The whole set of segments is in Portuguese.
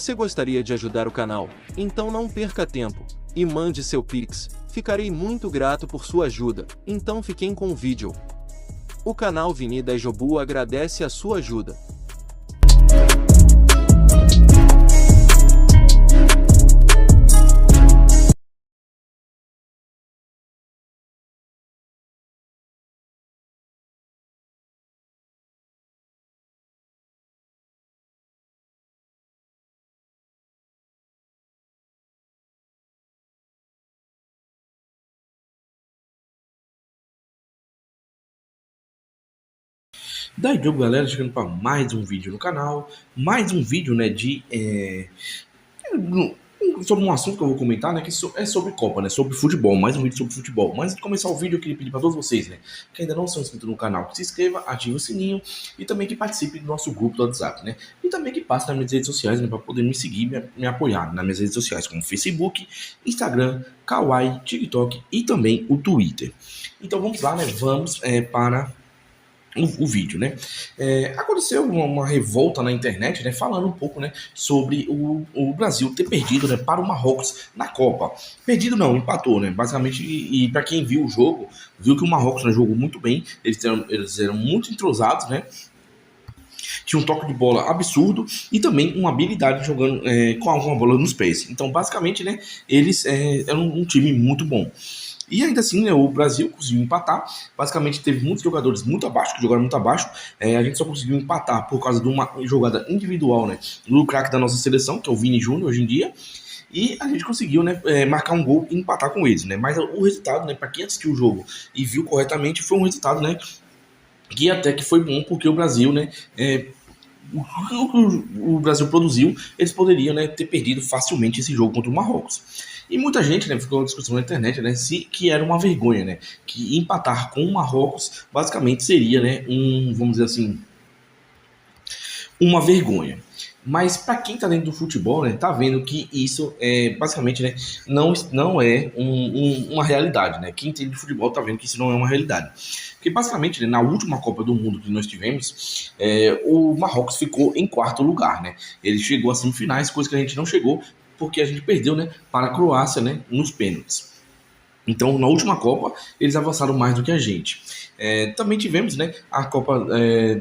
Você gostaria de ajudar o canal? Então não perca tempo e mande seu Pix. Ficarei muito grato por sua ajuda. Então fiquem com o vídeo. O canal Vini da Jobu agradece a sua ajuda. Daí, Diogo, galera, chegando para mais um vídeo no canal, mais um vídeo, né, sobre um assunto que eu vou comentar, né, que é sobre Copa, né, sobre futebol, mais um vídeo sobre futebol. Mas antes de começar o vídeo, eu queria pedir para todos vocês, né, que ainda não são inscritos no canal, que se inscreva, ative o sininho e também que participe do nosso grupo do WhatsApp, né, e também que passe nas minhas redes sociais, né, para poder me seguir, me apoiar nas minhas redes sociais, como Facebook, Instagram, Kawaii, TikTok e também o Twitter. Então vamos lá, né, vamos para o vídeo, né? Aconteceu uma revolta na internet, né? Falando um pouco, né? Sobre o Brasil ter perdido, né? Para o Marrocos na Copa. Perdido não, empatou, né? Basicamente, e para quem viu o jogo, viu que o Marrocos, né, jogou muito bem. Eles eram muito entrosados, né? Tinha um toque de bola absurdo e também uma habilidade jogando com a bola nos pés. Então, basicamente, né? Eles eram um time muito bom. E ainda assim, né, o Brasil conseguiu empatar. Basicamente, teve muitos jogadores muito abaixo, que jogaram muito abaixo. A gente só conseguiu empatar por causa de uma jogada individual, né, do craque da nossa seleção, que é o Vini Júnior hoje em dia. E a gente conseguiu, né, marcar um gol e empatar com eles, né. Mas o resultado, né, para quem assistiu o jogo e viu corretamente, foi um resultado, né, que até que foi bom, porque o Brasil, né, o que o Brasil produziu, eles poderiam, né, ter perdido facilmente esse jogo contra o Marrocos. E muita gente, né, ficou uma discussão na internet, né, que era uma vergonha, né, que empatar com o Marrocos basicamente seria, né, vamos dizer assim, uma vergonha. Mas para quem tá dentro do futebol, né, tá vendo que isso basicamente, né, não é uma realidade, né? Quem entende de futebol tá vendo que isso não é uma realidade. Porque basicamente, né, na última Copa do Mundo que nós tivemos, o Marrocos ficou em quarto lugar, né? Ele chegou às semifinais, coisa que a gente não chegou, porque a gente perdeu, né, para a Croácia, né, nos pênaltis. Então, na última Copa, eles avançaram mais do que a gente. Também tivemos, né, a Copa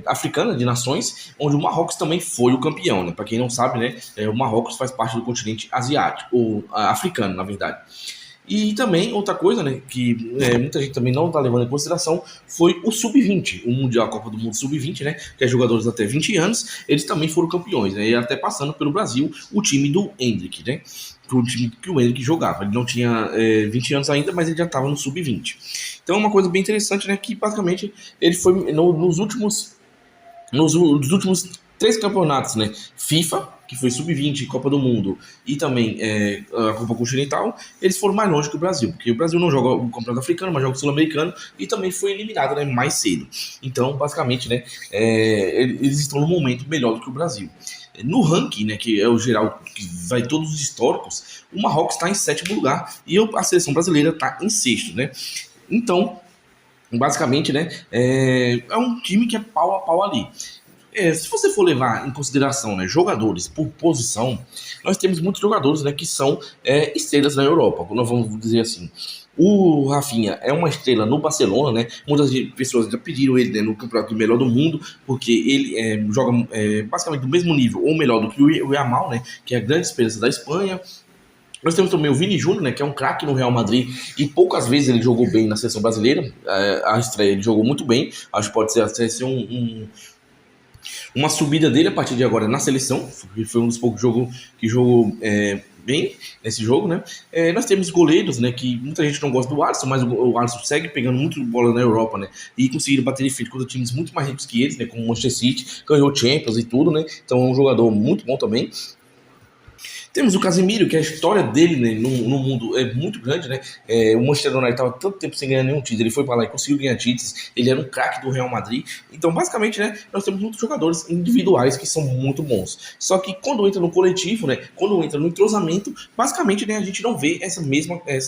Africana de Nações, onde o Marrocos também foi o campeão. Né? Para quem não sabe, né, o Marrocos faz parte do continente asiático, ou africano, na verdade. E também, outra coisa, né, que muita gente também não está levando em consideração, foi o Sub-20, o Mundial, a Copa do Mundo Sub-20, né, que é jogadores até 20 anos, eles também foram campeões, né, e até passando pelo Brasil, o time do Endrick, né, o time que o Endrick jogava. Ele não tinha 20 anos ainda, mas ele já estava no Sub-20. Então é uma coisa bem interessante, né, que basicamente ele foi nos últimos 3 campeonatos, né, FIFA, que foi Sub-20, Copa do Mundo e também a Copa Continental, eles foram mais longe que o Brasil, porque o Brasil não joga o Campeonato Africano, mas joga o Sul-Americano e também foi eliminado, né, mais cedo. Então, basicamente, né, eles estão no momento melhor do que o Brasil. No ranking, né, que é o geral, que vai todos os históricos, o Marrocos está em 7º lugar e a seleção brasileira está em 6º, né? Então, basicamente, né, é um time que é pau a pau ali. Se você for levar em consideração, né, jogadores por posição, nós temos muitos jogadores, né, que são estrelas na Europa, nós vamos dizer assim. O Rafinha é uma estrela no Barcelona, né? Muitas pessoas já pediram ele, né, no campeonato de melhor do mundo, porque ele joga basicamente do mesmo nível ou melhor do que o Yamal, né, que é a grande esperança da Espanha. Nós temos também o Vini Júnior, né, que é um craque no Real Madrid e poucas vezes ele jogou bem na seleção brasileira. A estreia ele jogou muito bem, acho que pode ser uma subida dele a partir de agora na seleção, foi um dos poucos que jogou bem nesse jogo, né? Nós temos goleiros, né, que muita gente não gosta do Alisson, mas o Alisson segue pegando muito bola na Europa, né? E conseguindo bater de frente contra times muito mais ricos que eles, né? Como o Manchester City, ganhou Champions e tudo, né? Então é um jogador muito bom também. Temos o Casemiro, que a história dele, né, no mundo é muito grande, né? O Manchester United estava tanto tempo sem ganhar nenhum título, ele foi para lá e conseguiu ganhar títulos, ele era um craque do Real Madrid. Então, basicamente, né, nós temos muitos jogadores individuais que são muito bons. Só que quando entra no coletivo, né, quando entra no entrosamento, basicamente, né, a gente não vê essa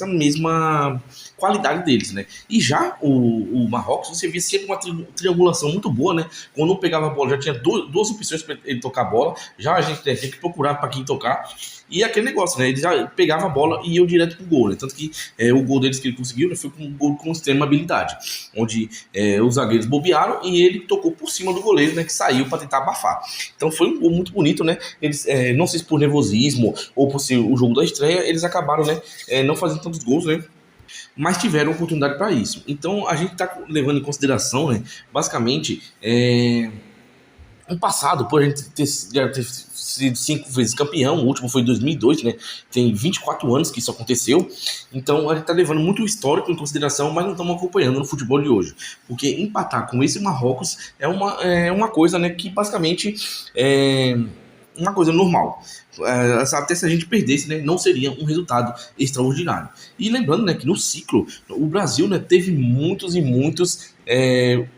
mesma qualidade deles, né? E já o Marrocos, você via sempre uma triangulação muito boa, né? Quando um pegava a bola, já tinha duas opções para ele tocar a bola, já a gente tinha que procurar para quem tocar. E aquele negócio, né? Ele já pegava a bola e ia direto pro gol, né? Tanto que o gol deles que ele conseguiu, né, foi um gol com extrema habilidade, onde os zagueiros bobearam e ele tocou por cima do goleiro, né? Que saiu para tentar abafar. Então foi um gol muito bonito, né? Eles, não sei se por nervosismo ou por ser o jogo da estreia, eles acabaram, né? Não fazendo tantos gols, né? Mas tiveram oportunidade para isso. Então a gente está levando em consideração, né? Basicamente, no passado, por a gente já ter sido 5 vezes campeão, o último foi em 2002, né? Tem 24 anos que isso aconteceu. Então a gente está levando muito o histórico em consideração, mas não estamos acompanhando no futebol de hoje. Porque empatar com esse Marrocos é uma coisa, né, que basicamente é uma coisa normal. Até se a gente perdesse, né, não seria um resultado extraordinário. E lembrando, né, que no ciclo, o Brasil, né, teve muitos e muitos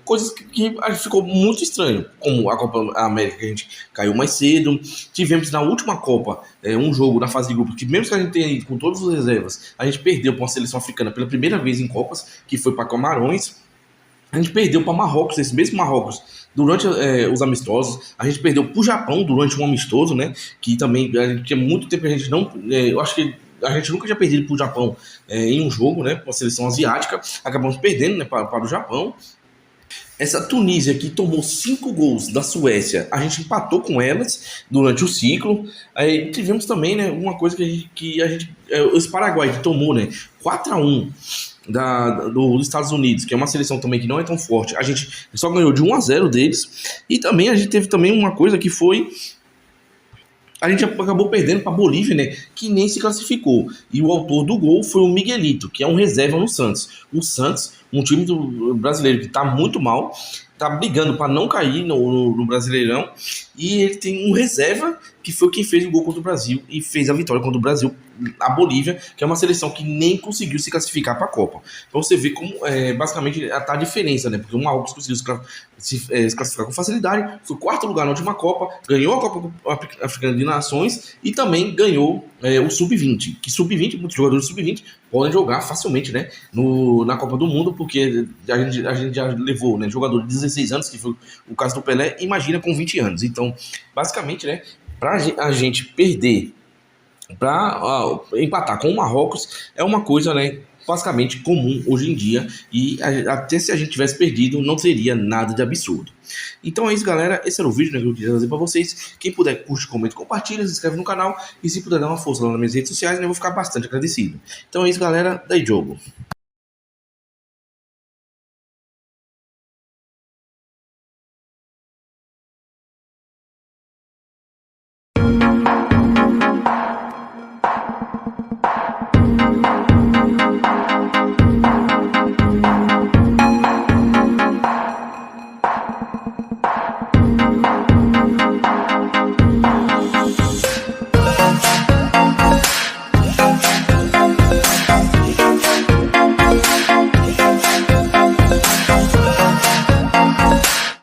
coisas que ficou muito estranho, como a Copa América, que a gente caiu mais cedo. Tivemos na última Copa um jogo na fase de grupos que, mesmo que a gente tenha ido com todas as reservas, a gente perdeu para uma seleção africana pela primeira vez em Copas, que foi para Camarões. A gente perdeu para Marrocos, esse mesmo Marrocos, durante os amistosos. A gente perdeu para o Japão durante um amistoso, né? Que também a gente tinha muito tempo que a gente não. Eu acho que a gente nunca tinha perdido para o Japão em um jogo, né? Com a seleção asiática. Acabamos perdendo, né, para o Japão. Essa Tunísia que tomou 5 gols da Suécia, a gente empatou com elas durante o ciclo. Aí tivemos também, né, uma coisa que a gente os Paraguai que tomou, né, 4-1 dos Estados Unidos, que é uma seleção também que não é tão forte. A gente só ganhou de 1-0 deles. E também a gente teve também uma coisa que foi: a gente acabou perdendo para a Bolívia, né, que nem se classificou. E o autor do gol foi o Miguelito, que é um reserva no Santos. O Santos, um time do brasileiro que está muito mal, está brigando para não cair no Brasileirão. E ele tem um reserva que foi quem fez o gol contra o Brasil e fez a vitória contra o Brasil, a Bolívia, que é uma seleção que nem conseguiu se classificar para a Copa. Então você vê como basicamente está a diferença, né? Porque o Marrocos conseguiu se classificar com facilidade, foi 4º lugar na última Copa, ganhou a Copa Africana de Nações e também ganhou o Sub-20. Que Sub-20, muitos jogadores Sub-20 podem jogar facilmente, né, na Copa do Mundo, porque a gente já levou, né, jogador de 16 anos, que foi o caso do Pelé, imagina com 20 anos. Então, basicamente, né, para a gente perder, para empatar com o Marrocos, é uma coisa, né, basicamente comum hoje em dia, e até se a gente tivesse perdido, não seria nada de absurdo. Então é isso, galera, esse era o vídeo, né, que eu queria trazer para vocês. Quem puder, curte, comenta, compartilha, se inscreve no canal, e se puder dar uma força lá nas minhas redes sociais, né, eu vou ficar bastante agradecido. Então é isso, galera, daí jogo.